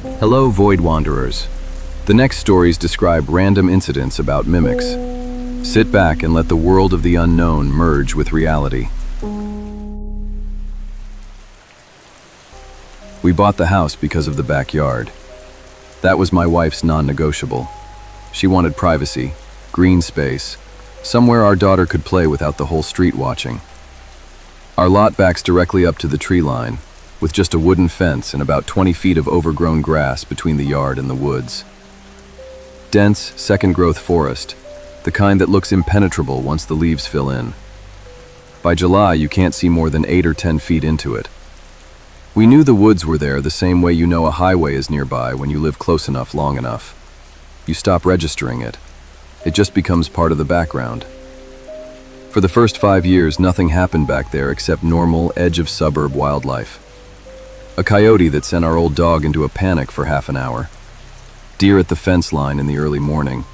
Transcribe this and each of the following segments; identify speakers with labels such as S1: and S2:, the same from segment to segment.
S1: Hello, Void Wanderers. The next stories describe random incidents about mimics. Sit back and let the world of the unknown merge with reality. We bought the house because of the backyard. That was my wife's non-negotiable. She wanted privacy, green space, somewhere our daughter could play without the whole street watching. Our lot backs directly up to the tree line, with just a wooden fence and about 20 feet of overgrown grass between the yard and the woods. Dense, second-growth forest, the kind that looks impenetrable once the leaves fill in. By July, you can't see more than 8 or 10 feet into it. We knew the woods were there the same way you know a highway is nearby when you live close enough long enough. You stop registering it. It just becomes part of the background. For the first 5 years, nothing happened back there except normal, edge-of-suburb wildlife. A coyote that sent our old dog into a panic for half an hour. Deer at the fence line in the early morning.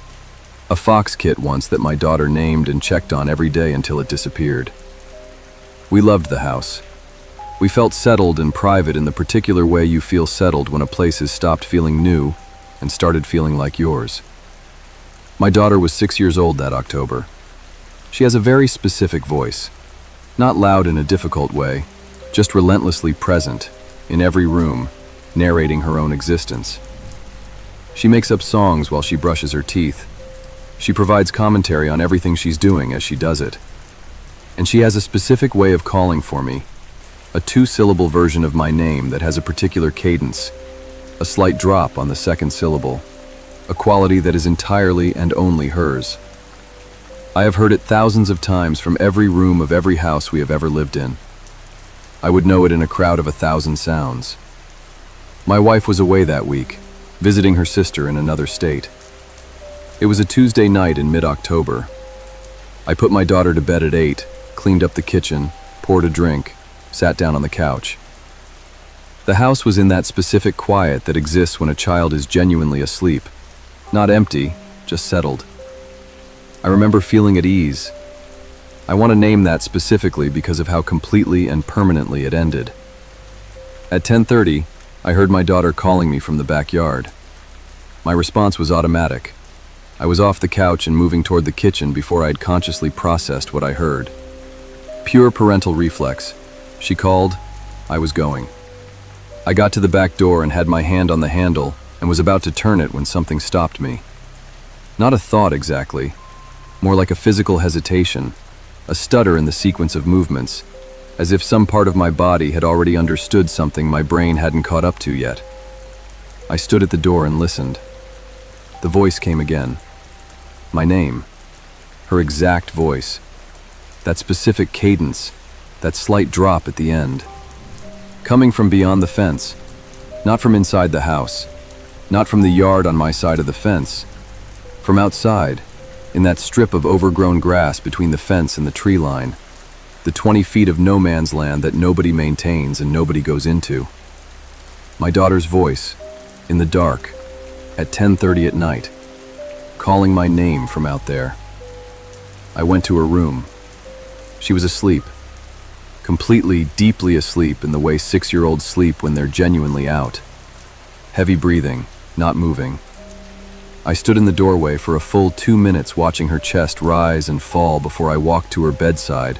S1: A fox kit once that my daughter named and checked on every day until it disappeared. We loved the house. We felt settled and private in the particular way you feel settled when a place has stopped feeling new and started feeling like yours. My daughter was 6 years old that October. She has a very specific voice. Not loud in a difficult way, just relentlessly present, in every room, narrating her own existence. She makes up songs while she brushes her teeth. She provides commentary on everything she's doing as she does it. And she has a specific way of calling for me, a 2-syllable version of my name that has a particular cadence, a slight drop on the second syllable, a quality that is entirely and only hers. I have heard it thousands of times from every room of every house we have ever lived in. I would know it in a crowd of 1,000 sounds. My wife was away that week, visiting her sister in another state. It was a Tuesday night in mid-October. I put my daughter to bed at 8, cleaned up the kitchen, poured a drink, sat down on the couch. The house was in that specific quiet that exists when a child is genuinely asleep. Not empty, just settled. I remember feeling at ease. I want to name that specifically because of how completely and permanently it ended. At 10:30, I heard my daughter calling me from the backyard. My response was automatic. I was off the couch and moving toward the kitchen before I had consciously processed what I heard. Pure parental reflex. She called, I was going. I got to the back door and had my hand on the handle and was about to turn it when something stopped me. Not a thought exactly, more like a physical hesitation, a stutter in the sequence of movements, as if some part of my body had already understood something my brain hadn't caught up to yet. I stood at the door and listened. The voice came again. My name. Her exact voice. That specific cadence, that slight drop at the end. Coming from beyond the fence, not from inside the house, not from the yard on my side of the fence, from outside, in that strip of overgrown grass between the fence and the tree line, the 20 feet of no man's land that nobody maintains and nobody goes into. My daughter's voice, in the dark, at 10:30 at night, calling my name from out there. I went to her room. She was asleep, completely, deeply asleep in the way 6-year-olds sleep when they're genuinely out. Heavy breathing, not moving. I stood in the doorway for a full 2 minutes watching her chest rise and fall before I walked to her bedside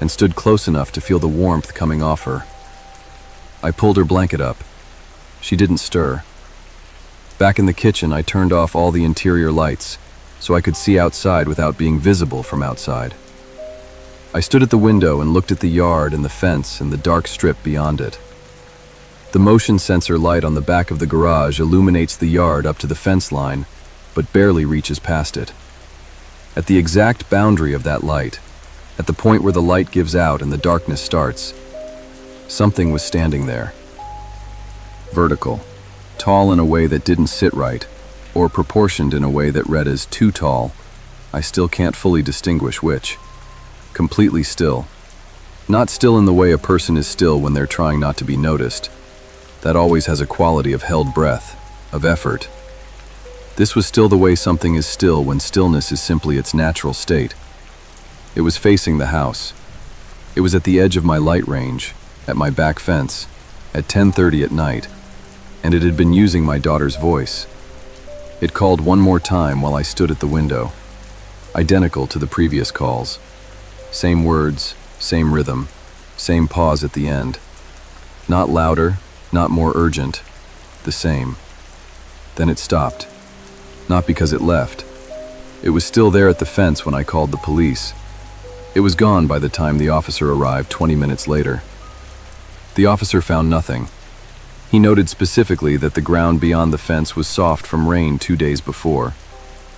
S1: and stood close enough to feel the warmth coming off her. I pulled her blanket up. She didn't stir. Back in the kitchen, I turned off all the interior lights so I could see outside without being visible from outside. I stood at the window and looked at the yard and the fence and the dark strip beyond it. The motion sensor light on the back of the garage illuminates the yard up to the fence line, but barely reaches past it. At the exact boundary of that light, at the point where the light gives out and the darkness starts, something was standing there. Vertical, tall in a way that didn't sit right, or proportioned in a way that read as too tall. I still can't fully distinguish which. Completely still. Not still in the way a person is still when they're trying not to be noticed. That always has a quality of held breath, of effort. This was still the way something is still when stillness is simply its natural state. It was facing the house. It was at the edge of my light range, at my back fence, at 10:30 at night, and it had been using my daughter's voice. It called one more time while I stood at the window, identical to the previous calls. Same words, same rhythm, same pause at the end. Not louder, not more urgent, the same. Then it stopped. Not because it left. It was still there at the fence when I called the police. It was gone by the time the officer arrived 20 minutes later. The officer found nothing. He noted specifically that the ground beyond the fence was soft from rain 2 days before,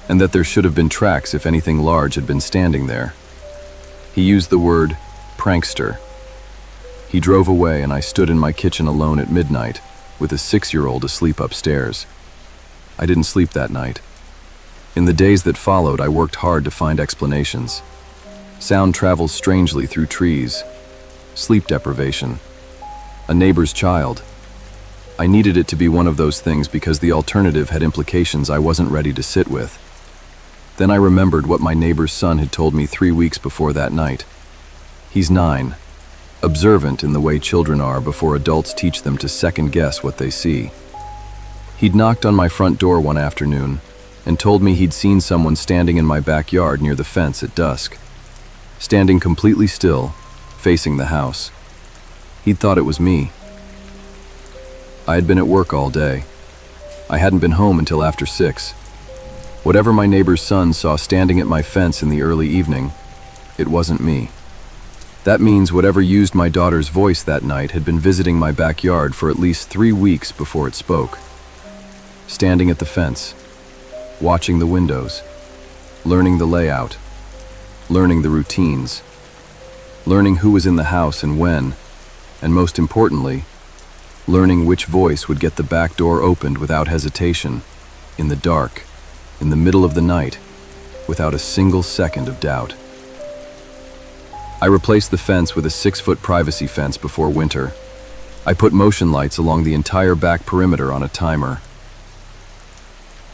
S1: and that there should have been tracks if anything large had been standing there. He used the word prankster. He drove away, and I stood in my kitchen alone at midnight with a 6-year-old asleep upstairs. I didn't sleep that night. In the days that followed, I worked hard to find explanations. Sound travels strangely through trees. Sleep deprivation. A neighbor's child. I needed it to be one of those things because the alternative had implications I wasn't ready to sit with. Then I remembered what my neighbor's son had told me 3 weeks before that night. He's 9, observant in the way children are before adults teach them to second-guess what they see. He'd knocked on my front door one afternoon and told me he'd seen someone standing in my backyard near the fence at dusk. Standing completely still, facing the house. He'd thought it was me. I had been at work all day. I hadn't been home until after 6. Whatever my neighbor's son saw standing at my fence in the early evening, it wasn't me. That means whatever used my daughter's voice that night had been visiting my backyard for at least 3 weeks before it spoke. Standing at the fence, watching the windows, learning the layout, learning the routines, learning who was in the house and when, and most importantly, learning which voice would get the back door opened without hesitation, in the dark, in the middle of the night, without a single second of doubt. I replaced the fence with a 6-foot privacy fence before winter. I put motion lights along the entire back perimeter on a timer.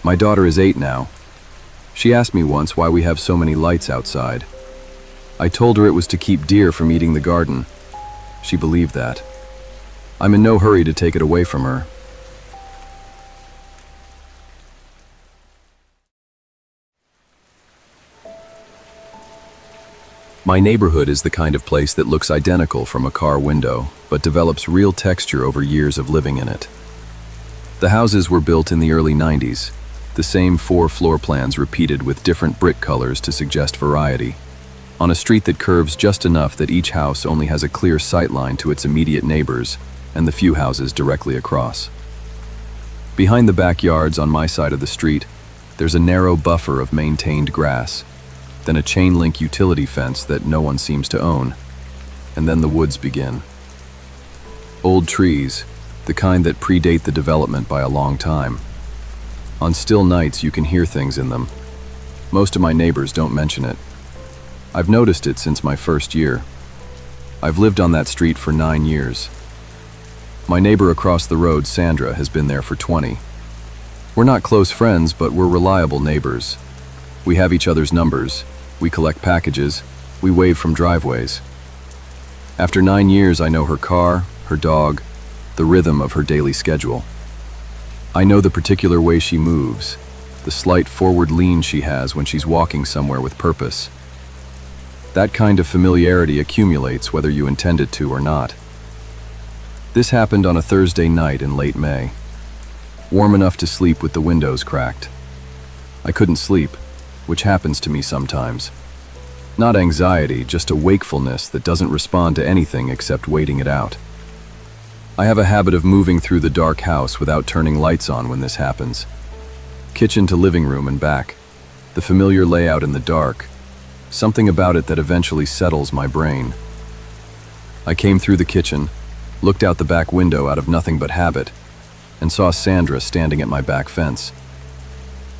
S1: My daughter is 8 now. She asked me once why we have so many lights outside. I told her it was to keep deer from eating the garden. She believed that. I'm in no hurry to take it away from her. My neighborhood is the kind of place that looks identical from a car window, but develops real texture over years of living in it. The houses were built in the early 90s, the same 4 floor plans repeated with different brick colors to suggest variety, on a street that curves just enough that each house only has a clear sightline to its immediate neighbors and the few houses directly across. Behind the backyards on my side of the street, there's a narrow buffer of maintained grass, then a chain-link utility fence that no one seems to own, and then the woods begin. Old trees, the kind that predate the development by a long time. On still nights you can hear things in them. Most of my neighbors don't mention it. I've noticed it since my first year. I've lived on that street for 9 years. My neighbor across the road, Sandra, has been there for 20. We're not close friends, but we're reliable neighbors. We have each other's numbers. We collect packages. We wave from driveways. After 9 years, I know her car, her dog, the rhythm of her daily schedule. I know the particular way she moves, the slight forward lean she has when she's walking somewhere with purpose. That kind of familiarity accumulates whether you intend it to or not. This happened on a Thursday night in late May. Warm enough to sleep with the windows cracked. I couldn't sleep, which happens to me sometimes. Not anxiety, just a wakefulness that doesn't respond to anything except waiting it out. I have a habit of moving through the dark house without turning lights on when this happens. Kitchen to living room and back, the familiar layout in the dark, something about it that eventually settles my brain. I came through the kitchen, looked out the back window out of nothing but habit, and saw Sandra standing at my back fence.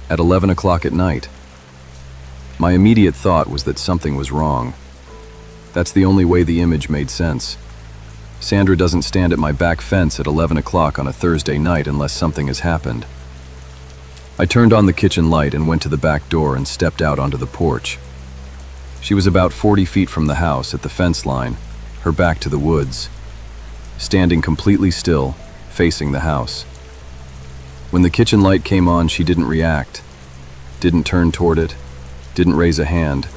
S1: At 11 o'clock at night. My immediate thought was that something was wrong. That's the only way the image made sense. Sandra doesn't stand at my back fence at 11 o'clock on a Thursday night unless something has happened. I turned on the kitchen light and went to the back door and stepped out onto the porch. She was about 40 feet from the house at the fence line, her back to the woods, standing completely still, facing the house. When the kitchen light came on, she didn't react, didn't turn toward it, didn't raise a hand,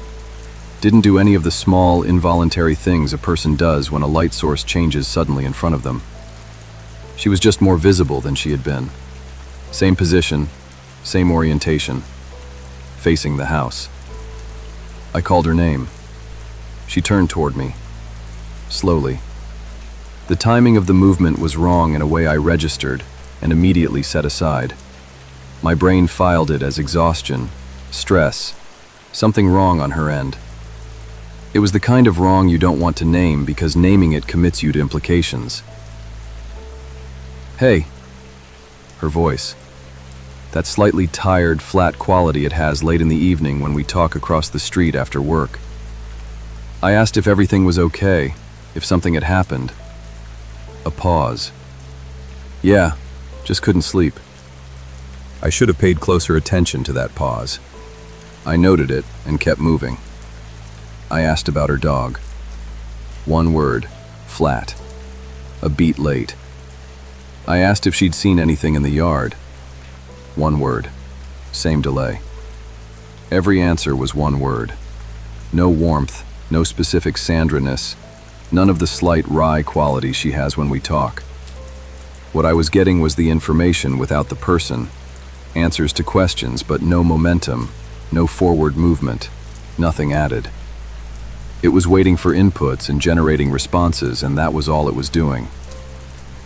S1: didn't do any of the small, involuntary things a person does when a light source changes suddenly in front of them. She was just more visible than she had been. Same position, same orientation, facing the house. I called her name. She turned toward me, slowly. The timing of the movement was wrong in a way I registered and immediately set aside. My brain filed it as exhaustion, stress, something wrong on her end. It was the kind of wrong you don't want to name because naming it commits you to implications. "Hey," her voice. That slightly tired, flat quality it has late in the evening when we talk across the street after work. I asked if everything was okay, if something had happened. A pause. "Yeah, just couldn't sleep." I should have paid closer attention to that pause. I noted it and kept moving. I asked about her dog. One word, flat. A beat late. I asked if she'd seen anything in the yard. One word, same delay. Every answer was one word. No warmth, no specific Sandra-ness, none of the slight wry quality she has when we talk. What I was getting was the information without the person, answers to questions but no momentum, no forward movement, nothing added. It was waiting for inputs and generating responses, and that was all it was doing.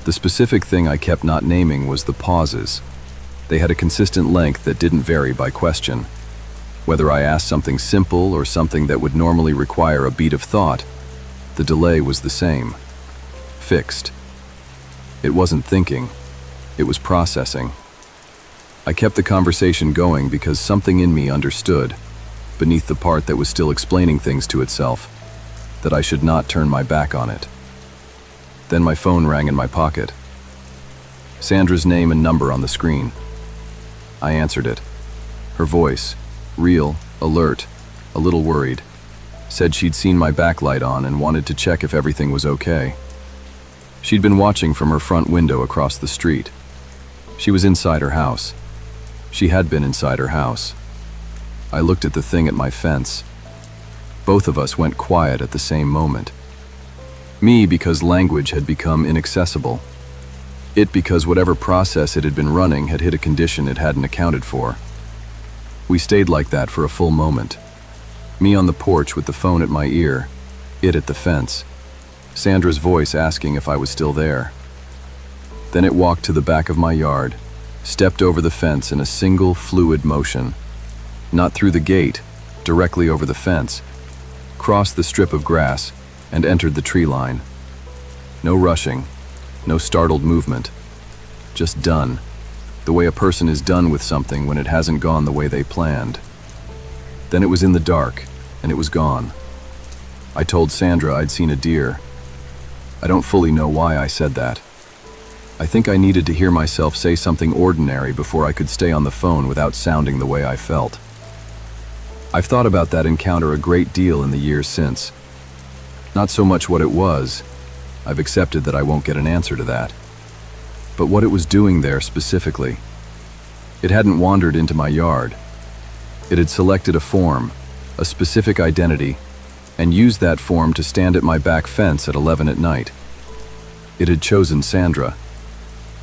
S1: The specific thing I kept not naming was the pauses. They had a consistent length that didn't vary by question. Whether I asked something simple or something that would normally require a beat of thought, the delay was the same. Fixed. It wasn't thinking, it was processing. I kept the conversation going because something in me understood, beneath the part that was still explaining things to itself, that I should not turn my back on it. Then my phone rang in my pocket. Sandra's name and number on the screen. I answered it. Her voice, real, alert, a little worried, said she'd seen my backlight on and wanted to check if everything was okay. She'd been watching from her front window across the street. She was inside her house. She had been inside her house. I looked at the thing at my fence. Both of us went quiet at the same moment. Me because language had become inaccessible. It because whatever process it had been running had hit a condition it hadn't accounted for. We stayed like that for a full moment. Me on the porch with the phone at my ear, it at the fence. Sandra's voice asking if I was still there. Then it walked to the back of my yard, stepped over the fence in a single fluid motion. Not through the gate, directly over the fence, crossed the strip of grass, and entered the tree line. No rushing, no startled movement. Just done, the way a person is done with something when it hasn't gone the way they planned. Then it was in the dark, and it was gone. I told Sandra I'd seen a deer. I don't fully know why I said that. I think I needed to hear myself say something ordinary before I could stay on the phone without sounding the way I felt. I've thought about that encounter a great deal in the years since. Not so much what it was. I've accepted that I won't get an answer to that. But what it was doing there specifically. It hadn't wandered into my yard. It had selected a form, a specific identity, and used that form to stand at my back fence at 11 at night. It had chosen Sandra,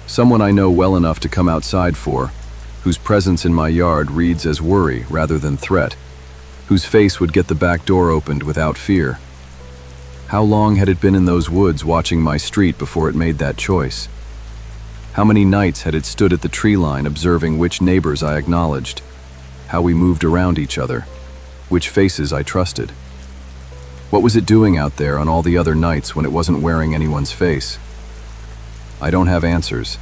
S1: someone I know well enough to come outside for, whose presence in my yard reads as worry rather than threat, whose face would get the back door opened without fear. How long had it been in those woods watching my street before it made that choice? How many nights had it stood at the tree line observing which neighbors I acknowledged, how we moved around each other, which faces I trusted? What was it doing out there on all the other nights when it wasn't wearing anyone's face? I don't have answers.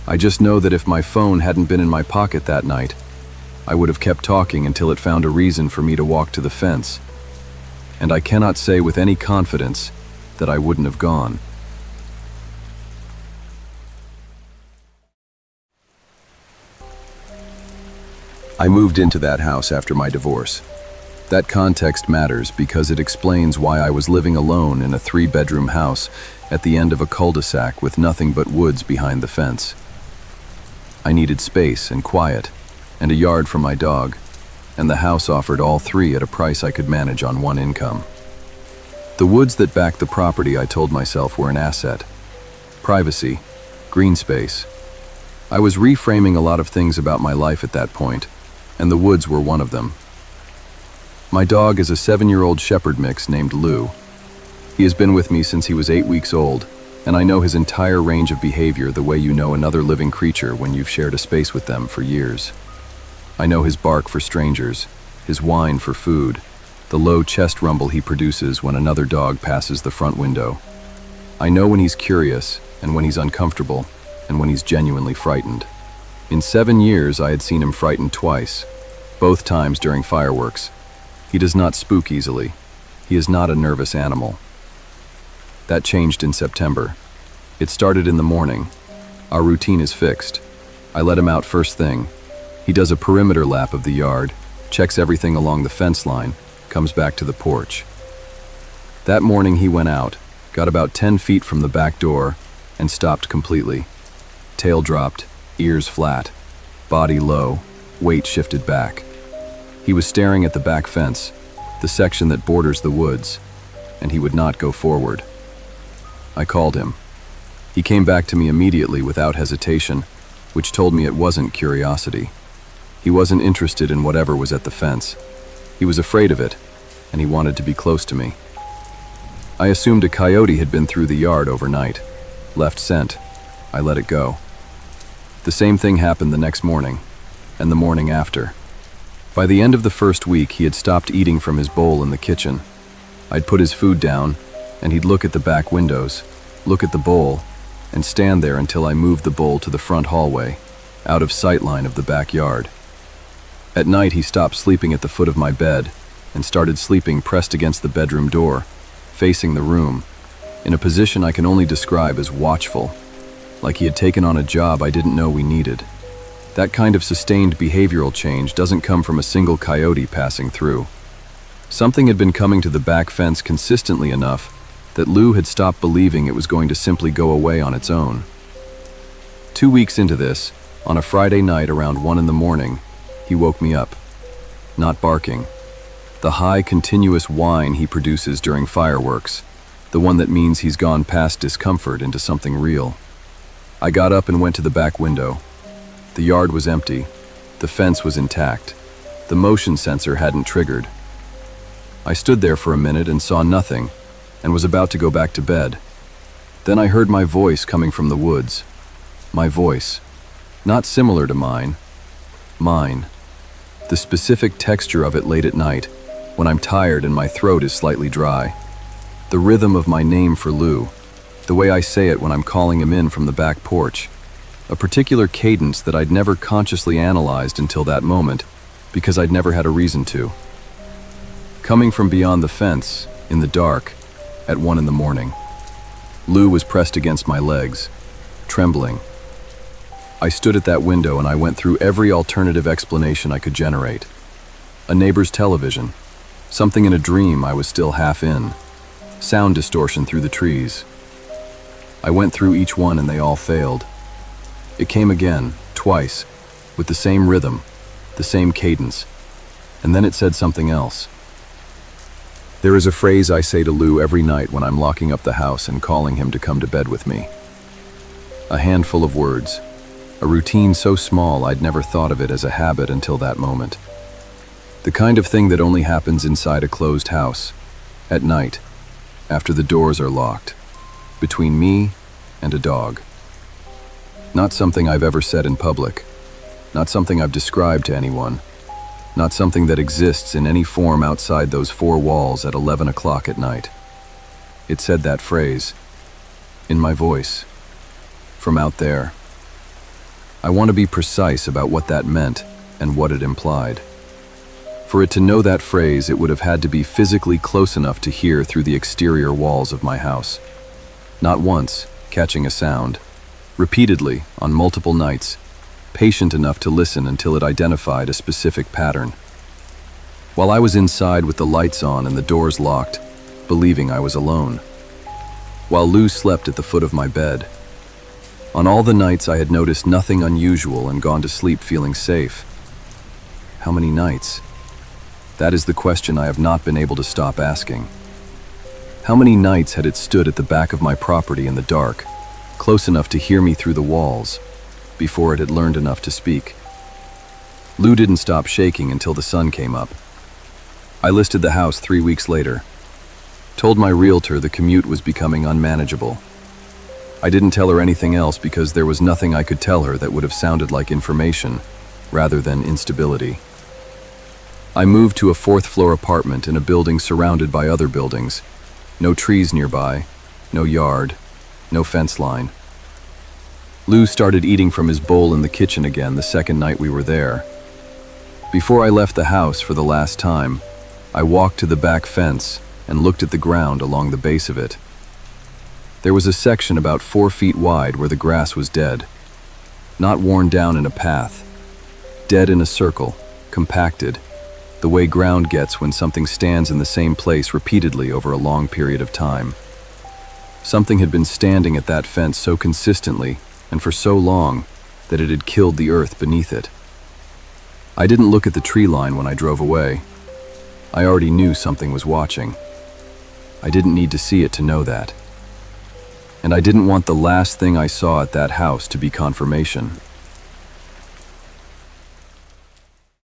S1: I just know that if my phone hadn't been in my pocket that night, I would have kept talking until it found a reason for me to walk to the fence. And I cannot say with any confidence that I wouldn't have gone. I moved into that house after my divorce. That context matters because it explains why I was living alone in a 3-bedroom house at the end of a cul-de-sac with nothing but woods behind the fence. I needed space and quiet, and a yard for my dog, and the house offered all three at a price I could manage on one income. The woods that backed the property, I told myself, were an asset. Privacy, green space. I was reframing a lot of things about my life at that point, and the woods were one of them. My dog is a 7-year-old shepherd mix named Lou. He has been with me since he was 8 weeks old, and I know his entire range of behavior the way you know another living creature when you've shared a space with them for years. I know his bark for strangers, his whine for food, the low chest rumble he produces when another dog passes the front window. I know when he's curious, and when he's uncomfortable, and when he's genuinely frightened. In 7 years, I had seen him frightened twice, both times during fireworks. He does not spook easily. He is not a nervous animal. That changed in September. It started in the morning. Our routine is fixed. I let him out first thing. He does a perimeter lap of the yard, checks everything along the fence line, comes back to the porch. That morning he went out, got about 10 feet from the back door, and stopped completely. Tail dropped, ears flat, body low, weight shifted back. He was staring at the back fence, the section that borders the woods, and he would not go forward. I called him. He came back to me immediately without hesitation, which told me it wasn't curiosity. He wasn't interested in whatever was at the fence. He was afraid of it, and he wanted to be close to me. I assumed a coyote had been through the yard overnight, left scent. I let it go. The same thing happened the next morning, and the morning after. By the end of the first week, he had stopped eating from his bowl in the kitchen. I'd put his food down, and he'd look at the back windows, look at the bowl, and stand there until I moved the bowl to the front hallway, out of sight line of the backyard. At night, he stopped sleeping at the foot of my bed and started sleeping pressed against the bedroom door, facing the room, in a position I can only describe as watchful, like he had taken on a job I didn't know we needed. That kind of sustained behavioral change doesn't come from a single coyote passing through. Something had been coming to the back fence consistently enough that Lou had stopped believing it was going to simply go away on its own. 2 weeks into this, on a Friday night around 1 a.m, he woke me up. Not barking. The high, continuous whine he produces during fireworks, the one that means he's gone past discomfort into something real. I got up and went to the back window. The yard was empty. The fence was intact. The motion sensor hadn't triggered. I stood there for a minute and saw nothing, and was about to go back to bed. Then I heard my voice coming from the woods. My voice. Not similar to mine. Mine. The specific texture of it late at night, when I'm tired and my throat is slightly dry. The rhythm of my name for Lou. The way I say it when I'm calling him in from the back porch. A particular cadence that I'd never consciously analyzed until that moment, because I'd never had a reason to. Coming from beyond the fence, in the dark, at 1 a.m. Lou was pressed against my legs, trembling. I stood at that window and I went through every alternative explanation I could generate. A neighbor's television, something in a dream I was still half in, sound distortion through the trees. I went through each one and they all failed. It came again, twice, with the same rhythm, the same cadence, and then it said something else. There is a phrase I say to Lou every night when I'm locking up the house and calling him to come to bed with me. A handful of words, a routine so small I'd never thought of it as a habit until that moment. The kind of thing that only happens inside a closed house, at night, after the doors are locked, between me and a dog. Not something I've ever said in public, not something I've described to anyone, not something that exists in any form outside those 4 walls at 11 o'clock at night. It said that phrase, in my voice, from out there. I want to be precise about what that meant and what it implied. For it to know that phrase, it would have had to be physically close enough to hear through the exterior walls of my house. Not once, catching a sound. Repeatedly, on multiple nights, patient enough to listen until it identified a specific pattern. While I was inside with the lights on and the doors locked, believing I was alone. While Lou slept at the foot of my bed. On all the nights I had noticed nothing unusual and gone to sleep feeling safe. How many nights? That is the question I have not been able to stop asking. How many nights had it stood at the back of my property in the dark, close enough to hear me through the walls, before it had learned enough to speak? Lou didn't stop shaking until the sun came up. I listed the house 3 weeks later. Told my realtor the commute was becoming unmanageable. I didn't tell her anything else because there was nothing I could tell her that would have sounded like information, rather than instability. I moved to a 4th-floor apartment in a building surrounded by other buildings. No trees nearby, no yard, no fence line. Lou started eating from his bowl in the kitchen again the second night we were there. Before I left the house for the last time, I walked to the back fence and looked at the ground along the base of it. There was a section about 4 feet wide where the grass was dead, not worn down in a path, dead in a circle, compacted, the way ground gets when something stands in the same place repeatedly over a long period of time. Something had been standing at that fence so consistently and for so long that it had killed the earth beneath it. I didn't look at the tree line when I drove away. I already knew something was watching. I didn't need to see it to know that. And I didn't want the last thing I saw at that house to be confirmation.